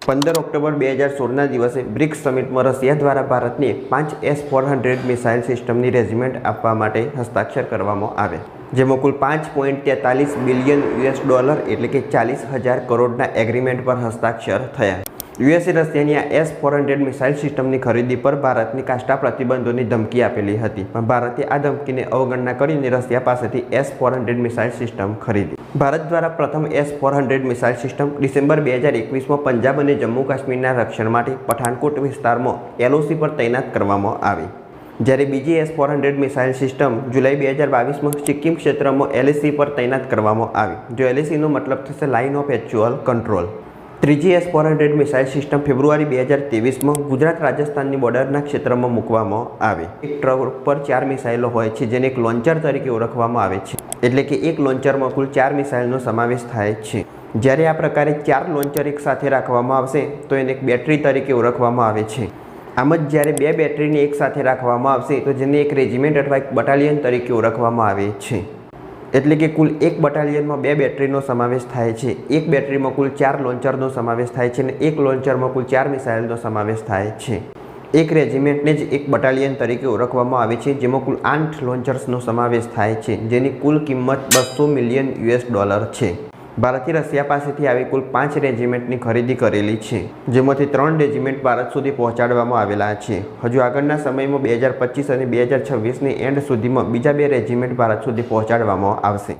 15 October 2016ના દિવસે BRICS સમિટમાં Russia દ્વારા ભારતને 5 S-400 મિસાઇલ સિસ્ટમની રેજિમેન્ટ આપવા માટે હસ્તાક્ષર કરવામાં આવે, જેમાં કુલ $5.43 બિલિયન એટલે કે 40,000 કરોડના એગ્રીમેન્ટ પર હસ્તાક્ષર થયા. યુએસે રશિયાની આ S-400 મિસાઇલ સિસ્ટમની ખરીદી પર ભારતની કાસ્ટા પ્રતિબંધોની ધમકી આપેલી હતી, પણ ભારતે આ ધમકીને અવગણના કરીને રશિયા પાસેથી S-400 મિસાઇલ સિસ્ટમ ખરીદી. ભારત દ્વારા પ્રથમ S-400 મિસાઇલ સિસ્ટમ ડિસેમ્બર 2021માં પંજાબ અને જમ્મુ કાશ્મીરના રક્ષણ માટે પઠાનકોટ વિસ્તારમાં LOC પર તૈનાત કરવામાં આવી, જ્યારે બીજી S-400 મિસાઇલ સિસ્ટમ જુલાઈ 2022માં સિક્કિમ ક્ષેત્રમાં LAC પર તૈનાત કરવામાં આવી, જો LACનો મતલબ થશે લાઇન ઓફ એક્ચ્યુઅલ કંટ્રોલ. ત્રીજી S-400 મિસાઇલ સિસ્ટમ ફેબ્રુઆરી 2023માં ગુજરાત રાજસ્થાનની બોર્ડરના ક્ષેત્રમાં મૂકવામાં આવી. એક ટ્રક પર 4 મિસાઇલો હોય છે, જેને એક લોન્ચર તરીકે ઓળખવામાં આવે છે, એટલે કે એક લોન્ચરમાં કુલ 4 મિસાઇલનો સમાવેશ થાય છે. જ્યારે આ પ્રકારે 4 લોન્ચર એક સાથે રાખવામાં આવશે તો એને એક બેટરી તરીકે ઓળખવામાં આવે છે. આમ જ જ્યારે 2 બેટરીને એક સાથે રાખવામાં આવશે તો જેને એક રેજિમેન્ટ અથવા એક બટાલિયન તરીકે ઓળખવામાં આવે છે. એટલે કે કુલ એક બટાલિયનમાં 2 બેટરીનો સમાવેશ થાય છે, એક બેટરીમાં કુલ 4 લોન્ચરનો સમાવેશ થાય છે અને એક લોન્ચરમાં કુલ 4 મિસાઇલનો સમાવેશ થાય છે. એક રેજિમેન્ટને જ એક બટાલિયન તરીકે ઓળખવામાં આવે છે, જેમાં કુલ 8 લોન્ચર્સનો સમાવેશ થાય છે, જેની કુલ કિંમત $200 મિલિયન છે. ભારતે રશિયા પાસેથી આવી કુલ 5 રેજિમેન્ટની ખરીદી કરેલી છે, જેમાંથી 3 રેજિમેન્ટ ભારત સુધી પહોંચાડવામાં આવેલા છે. હજુ આગળના સમયમાં 2025 અને 2026ની એન્ડ સુધીમાં બીજા 2 રેજિમેન્ટ ભારત સુધી પહોંચાડવામાં આવશે.